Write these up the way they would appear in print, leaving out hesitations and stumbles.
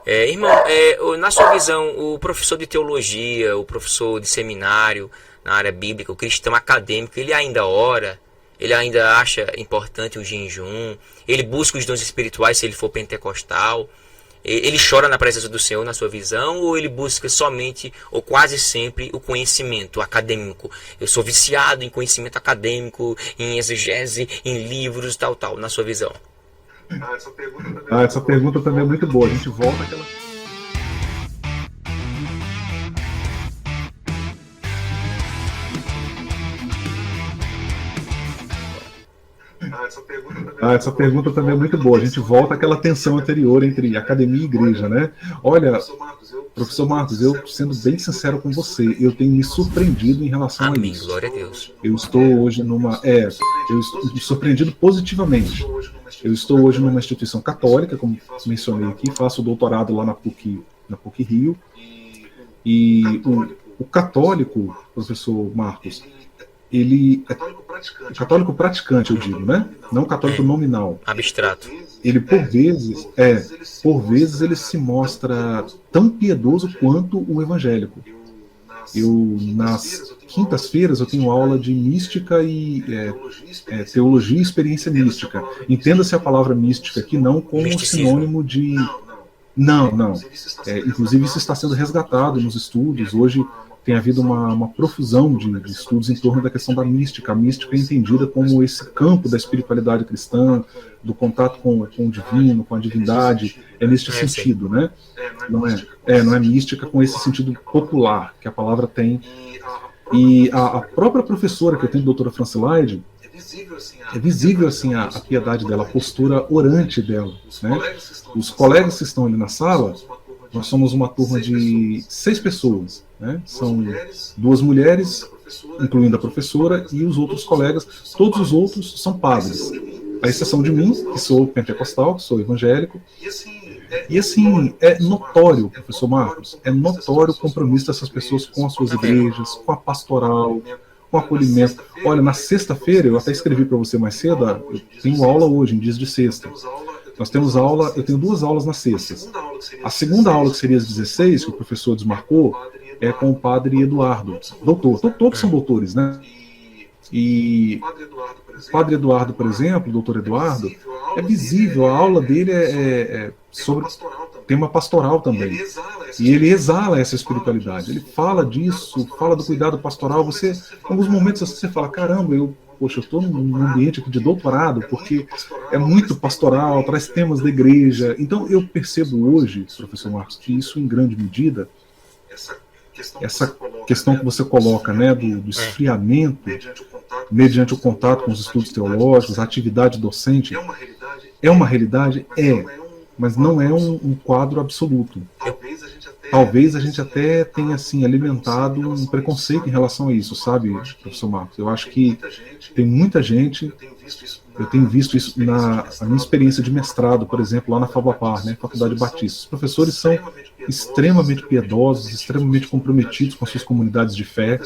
Irmão, na sua visão, o professor de teologia, o professor de seminário na área bíblica, o cristão acadêmico, ele ainda ora? Ele ainda acha importante o jejum? Ele busca os dons espirituais se ele for pentecostal? Ele chora na presença do Senhor, na sua visão? Ou ele busca somente, ou quase sempre, o conhecimento acadêmico? Eu sou viciado em conhecimento acadêmico, em exegese, em livros, tal, tal, na sua visão. Essa pergunta também é muito boa. A gente volta àquela. Essa pergunta também é muito boa. A gente volta àquela tensão anterior entre academia e igreja, né? Olha, professor Marcos, eu sendo bem sincero com você, eu tenho me surpreendido em relação a Amém, isso. glória a Deus. Eu estou hoje eu estou me surpreendido positivamente. Eu estou hoje numa instituição católica, como mencionei aqui, faço doutorado lá na PUC Rio, e o católico, professor Marcos, ele é católico praticante, eu digo, né? Não católico nominal. Abstrato. Ele por vezes ele se mostra tão piedoso quanto o evangélico. Eu nas quintas-feiras eu tenho aula de mística e teologia e experiência mística. Entenda-se a palavra mística aqui não como Misticismo. sinônimo de não. Inclusive isso está sendo resgatado nos estudos. Hoje tem havido uma profusão de estudos em torno da questão da mística. A mística é entendida como esse campo da espiritualidade cristã, do contato com o divino, com a divindade, neste sentido, né? Não é mística com esse sentido popular que a palavra tem. E a própria professora que eu tenho, a doutora Francilaide, é visível assim a piedade dela, a postura orante dela, né? Os colegas que estão ali na sala, nós somos uma turma de 6 pessoas, né? São 2 mulheres, incluindo a professora, e os outros colegas, todos os outros são padres, à exceção de mim, que sou pentecostal, que sou evangélico. E assim, é notório, professor Marcos, é notório o compromisso dessas pessoas com as suas igrejas, com a pastoral, com o acolhimento. Olha, na sexta-feira, eu até escrevi para você mais cedo, eu tenho aula hoje, em dias de sexta. Nós temos aula, eu tenho 2 aulas nas sextas. A segunda aula, que seria às 16, que o professor desmarcou, é com o padre Eduardo, doutor. Todos são doutores, né? E o padre Eduardo, por exemplo, o doutor Eduardo, é visível, a aula dele é sobre tema pastoral também. E ele exala essa espiritualidade. Ele fala disso, fala do cuidado pastoral. Você, em alguns momentos, você fala, caramba, eu estou num ambiente aqui de doutorado, porque é muito pastoral, traz temas da igreja. Então, eu percebo hoje, professor Marcos, que isso, em grande medida, essa questão que você coloca, né, do esfriamento, mediante o contato com os estudos teológicos, a atividade docente, é uma realidade? Mas não é um quadro absoluto. Talvez a gente até tenha assim, alimentado um preconceito em relação a isso, sabe, professor Marcos? Eu acho que tem muita gente, eu tenho visto isso na minha experiência de mestrado, por exemplo, lá na FABAPAR, né, Faculdade Batista. Os professores são extremamente piedosos, extremamente comprometidos com as suas comunidades de fé,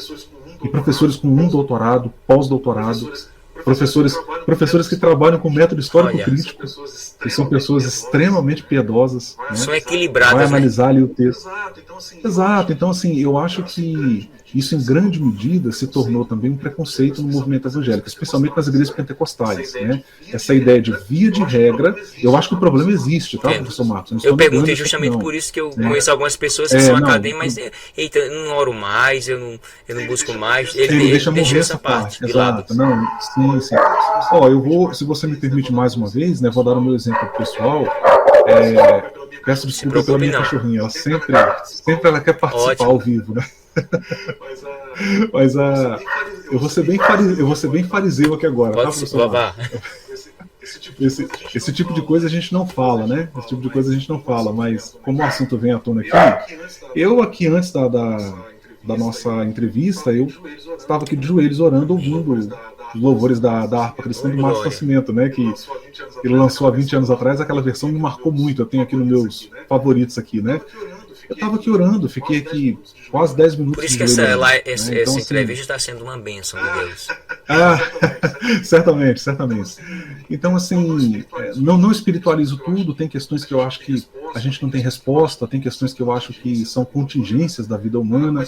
e professores com um doutorado, pós-doutorado, professores que trabalham com método histórico-crítico, que são pessoas extremamente piedosas, né? São equilibradas, vai analisar né? ali o texto. Exato, então assim, eu acho que isso em grande medida se tornou também um preconceito no movimento evangélico, especialmente nas igrejas pentecostais, né? Essa ideia de via de regra, eu acho que o problema existe, tá, professor Marcos? Eu perguntei justamente por isso que eu conheço algumas pessoas que são acadêmicas, mas eita, eu não oro mais, eu não busco mais. Ele deixa morrer essa parte. Exato, não, sim. Ó, eu vou, se você me permite mais uma vez, né, vou dar o meu exemplo pessoal. Peço desculpa pela minha cachorrinha, ela sempre ela quer participar ao vivo, né? Mas eu vou ser bem fariseu aqui agora, tá, professor? Esse tipo de coisa a gente não fala, né? Esse tipo de coisa a gente não fala, mas como o assunto vem à tona aqui, eu aqui antes da nossa entrevista, eu estava aqui de joelhos orando, ouvindo os louvores da harpa cristã do Márcio Nascimento, né? Que ele lançou há 20 anos atrás, aquela versão me marcou muito, eu tenho aqui nos meus favoritos aqui, né? Eu estava aqui orando, fiquei aqui quase 10 minutos. Por isso que essa entrevista está sendo uma bênção de Deus. Certamente. Então, assim, não espiritualizo tudo, tem questões que eu acho que a gente não tem resposta, tem questões que eu acho que são contingências da vida humana,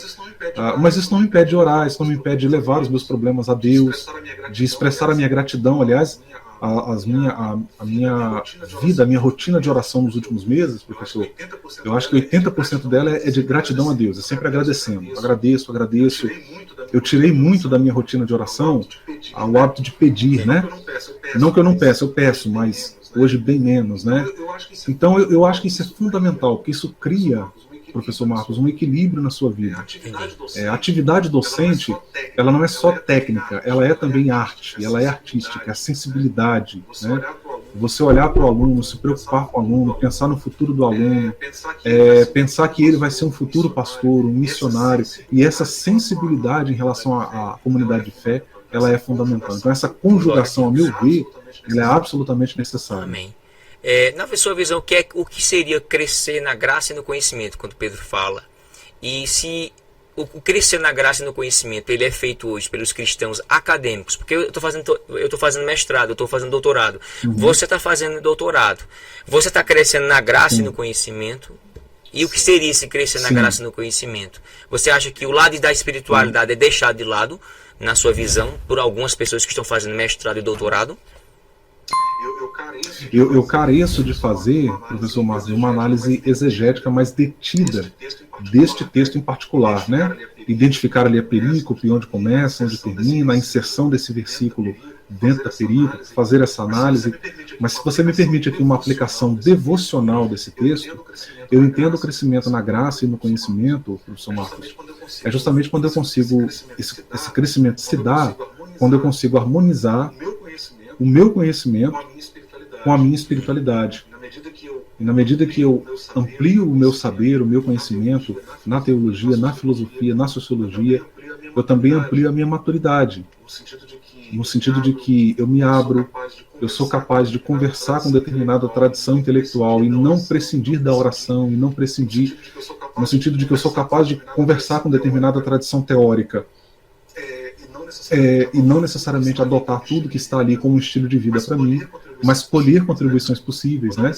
mas isso não me impede de orar, isso não me impede de levar os meus problemas a Deus, de expressar a minha gratidão. Aliás, a minha vida, a minha rotina de oração nos últimos meses, professor, eu acho que 80% dela é de gratidão a Deus, é sempre agradecendo. Agradeço. Eu tirei muito da minha rotina de oração o hábito de pedir, né? Não que eu não peço, eu peço, mas hoje bem menos, né? Então eu acho que isso é fundamental, porque isso cria, professor Marcos, um equilíbrio na sua vida. A atividade docente, ela não é só técnica, ela é também arte, ela é artística, é a sensibilidade, né? Você olhar para o aluno, se preocupar com o aluno, pensar no futuro do aluno, pensar que ele vai ser um futuro pastor, um missionário, e essa sensibilidade em relação à comunidade de fé, ela é fundamental. Então essa conjugação, a meu ver, ela é absolutamente necessária. Amém. Na sua visão, o que seria crescer na graça e no conhecimento, quando Pedro fala? E se o crescer na graça e no conhecimento ele é feito hoje pelos cristãos acadêmicos, porque eu estou fazendo mestrado, eu estou fazendo doutorado, você está fazendo doutorado, você está crescendo na graça e no conhecimento, e o que seria esse crescer na graça e no conhecimento? Você acha que o lado da espiritualidade é deixado de lado, na sua visão, por algumas pessoas que estão fazendo mestrado e doutorado? Eu careço de fazer, professor Marcos, uma análise exegética mais detida deste texto em particular, né? Identificar ali a perícope, onde começa, onde termina, a inserção desse versículo dentro da perícope, fazer essa análise. Mas se você me permite aqui uma aplicação devocional desse texto, eu entendo o crescimento na graça e no conhecimento, professor Marcos, é justamente quando eu consigo, esse crescimento se dá, quando eu consigo harmonizar o meu conhecimento com a minha espiritualidade. E na medida que eu amplio o meu saber, o meu conhecimento na teologia, na filosofia, na sociologia, eu também amplio a minha maturidade. No sentido de que eu me abro, eu sou capaz de conversar com determinada tradição intelectual e não prescindir da oração, e não prescindir, no sentido de que eu sou capaz de conversar com determinada tradição teórica, e não necessariamente adotar tudo que está ali como um estilo de vida para mim, mas colher contribuições possíveis, né?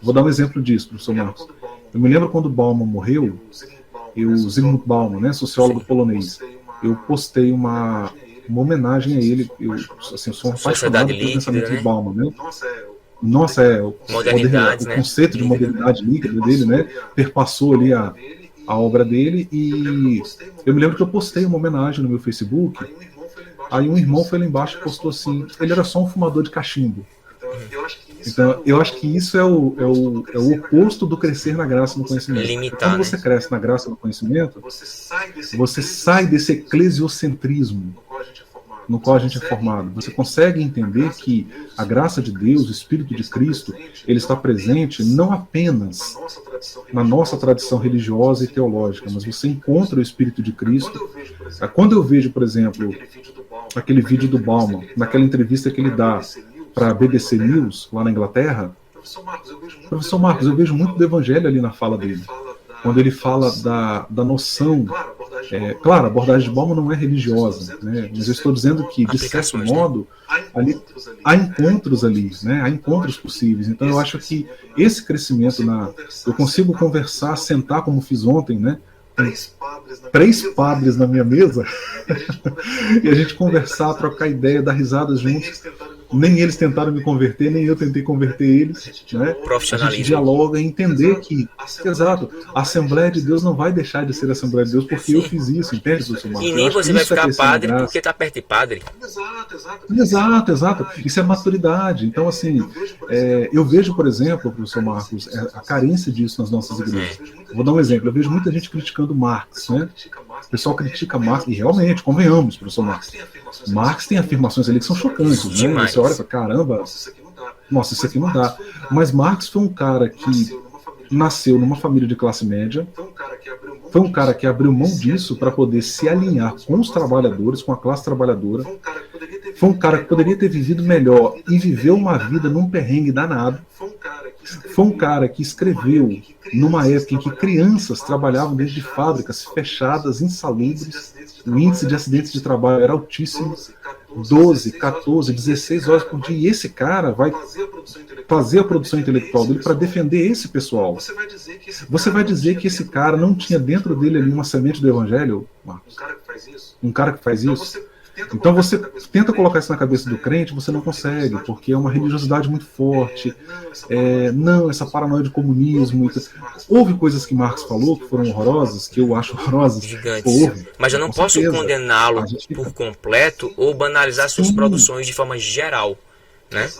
Vou dar um exemplo disso, professor Marcos. Eu me lembro quando Bauman morreu, Zygmunt Bauman, né, sociólogo polonês, eu postei uma homenagem a ele. Eu sou um apaixonado pelo pensamento de Bauman, né? Nossa, o conceito de modernidade líquida dele, né, perpassou ali a obra dele, e eu me lembro que eu postei uma homenagem no meu Facebook. Aí um irmão foi lá embaixo e postou assim: ele era só um fumador de cachimbo. Então, eu acho que isso é o oposto do crescer na graça e no conhecimento. Quando você cresce na graça e no conhecimento, você sai desse eclesiocentrismo no qual a gente é formado. Você consegue entender que a graça de Deus, o Espírito de Cristo, ele está presente não apenas na nossa tradição religiosa e teológica, mas você encontra o Espírito de Cristo. Quando eu vejo, por exemplo, aquele vídeo do Bauman, naquela entrevista que ele dá para a BBC News, lá na Inglaterra, professor Marcos, eu vejo muito do evangelho ali na fala dele. Quando ele fala da noção... claro, a abordagem de Bauman não é religiosa, né? Mas eu estou dizendo que, de certo modo, ali, há encontros ali, né? Há encontros possíveis. Então eu acho que esse crescimento, eu consigo conversar, sentar como fiz ontem, né? Três padres na minha mesa e a gente conversar, trocar ideia, dar risadas juntos. Nem eles tentaram me converter, nem eu tentei converter eles, né? A gente dialoga e entender que, exato, a Assembleia de Deus não vai deixar de ser a Assembleia de Deus porque eu fiz isso, entende, professor Marcos? E nem você vai ficar padre porque está perto de padre. Exato. Isso é maturidade. Então, assim, eu vejo, por exemplo, professor Marcos, a carência disso nas nossas igrejas. Vou dar um exemplo. Eu vejo muita gente criticando Marx, né? O pessoal critica Marx, e realmente, convenhamos, professor Marx. Marx tem afirmações ali que são chocantes, né? Você olha e fala, caramba, nossa, isso aqui não dá. Mas Marx foi um cara que nasceu numa família de classe média, foi um cara que abriu mão disso para poder se alinhar com os trabalhadores, com a classe trabalhadora, foi um cara que poderia ter vivido melhor e viveu uma vida num perrengue danado, foi um cara que escreveu numa época em que crianças trabalhavam dentro de fábricas fechadas, insalubres, o índice de acidentes de trabalho era altíssimo. 12, 14, 16 horas por dia. E esse cara vai fazer a produção intelectual dele para defender esse pessoal. Você vai dizer que esse cara não tinha dentro dele ali uma semente do evangelho, Marcos? Um cara que faz isso? Então você tenta colocar isso na cabeça do crente, você não consegue, porque é uma religiosidade muito forte. Não, essa paranoia de comunismo. Houve coisas que Marx falou que foram horrorosas, que eu acho horrorosas. Gigantes. Mas eu não posso condená-lo por completo ou banalizar suas produções de forma geral, né?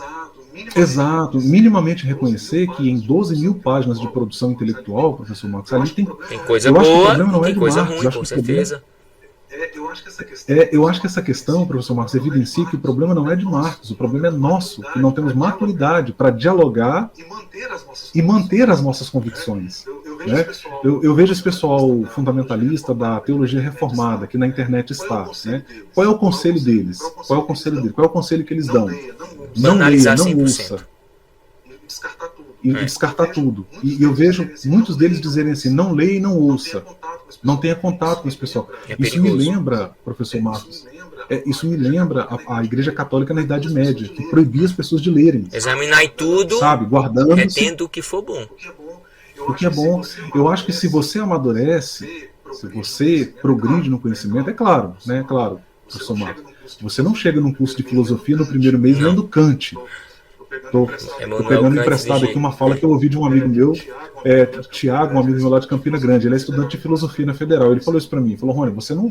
Exato. Minimamente reconhecer que em 12 mil páginas de produção intelectual, professor Marx, ali tem coisa boa, tem coisa ruim, com certeza. Eu acho que essa questão, professor Marcos, evidencia que o problema não é de Marcos, o problema é nosso, que não temos maturidade para dialogar e manter as nossas convicções. Né? Eu vejo esse pessoal fundamentalista da teologia reformada, que na internet está. Né? Qual é o conselho deles? Qual é o conselho deles? Qual é o conselho que eles dão? Não leia, não ouça. E descartar tudo. E eu vejo muitos deles dizerem assim, não leia e não ouça. Não tenha contato com esse pessoal. Isso me lembra, professor Marcos, isso me lembra a Igreja Católica na Idade Média, que proibia as pessoas de lerem. Examinai tudo, sabe, guardando retendo o que for bom. O que é bom. Eu acho que se você amadurece, se você progride no conhecimento, é claro, professor Marcos, você não chega num curso de filosofia no primeiro mês lendo Kant. Estou pegando emprestado aqui uma fala que eu ouvi de um amigo meu, Tiago, um amigo meu lá de Campina Grande. Ele é estudante de filosofia na Federal. Ele falou isso para mim. Falou, Rony, você não...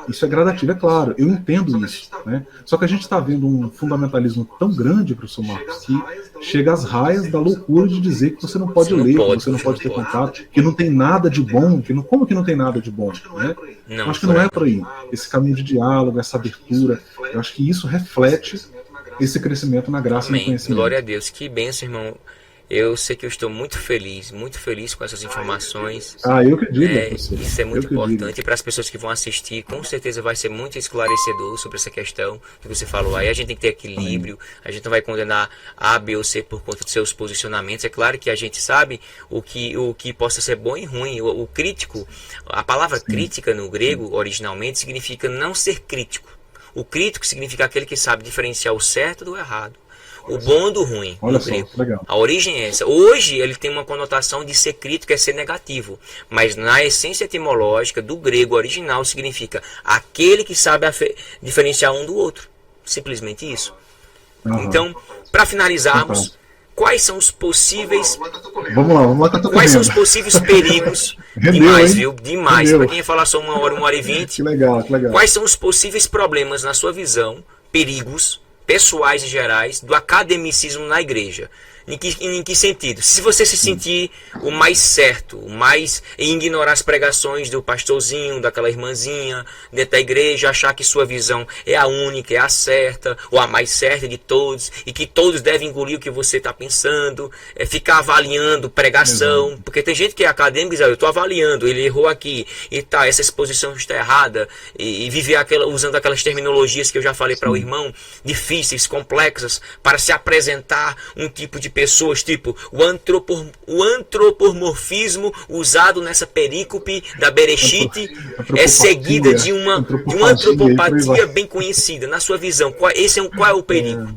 Isso é gradativo, é claro. Eu entendo isso. Né? Só que a gente está vendo um fundamentalismo tão grande, professor Marcos, que chega às raias da loucura de dizer que você não pode ler, que você não pode ter contato, que não tem nada de bom. Como que não tem nada de bom? Né? Eu acho que não é por aí. Esse caminho de diálogo, essa abertura, eu acho que isso reflete esse crescimento na graça e no conhecimento. Glória a Deus, que bênção, irmão. Eu sei que eu estou muito feliz com essas informações. Eu que digo, professor. Isso é muito importante. E para as pessoas que vão assistir, com certeza vai ser muito esclarecedor sobre essa questão que você falou. Aí a gente tem que ter equilíbrio, a gente não vai condenar A, B ou C por conta de seus posicionamentos. É claro que a gente sabe o que possa ser bom e ruim. O crítico, a palavra crítica no grego, originalmente, significa não ser crítico. O crítico significa aquele que sabe diferenciar o certo do errado, o bom do ruim. Olha só, legal. A origem é essa. Hoje ele tem uma conotação de ser crítico, é ser negativo. Mas na essência etimológica do grego original significa aquele que sabe diferenciar um do outro. Simplesmente isso. Então, para finalizarmos, quais são os possíveis... Vamos lá, quais são os possíveis perigos? Demais, viu? Demais. Para quem ia falar só 1 hora e 20. Que legal. Quais são os possíveis problemas, na sua visão, perigos pessoais e gerais, do academicismo na igreja? Em que sentido? Se você se sentir o mais certo, em ignorar as pregações do pastorzinho, daquela irmãzinha dentro da igreja, achar que sua visão é a única, é a certa, ou a mais certa de todos, e que todos devem engolir o que você está pensando, ficar avaliando pregação, porque tem gente que é acadêmica e diz, eu estou avaliando, ele errou aqui, e tá, essa exposição está errada, e viver usando aquelas terminologias que eu já falei para o irmão, difíceis, complexas, para se apresentar um tipo de pessoas, tipo o antropomorfismo usado nessa perícope da Bereshit é seguida de uma antropopatia bem conhecida. Na sua visão, qual é o perigo?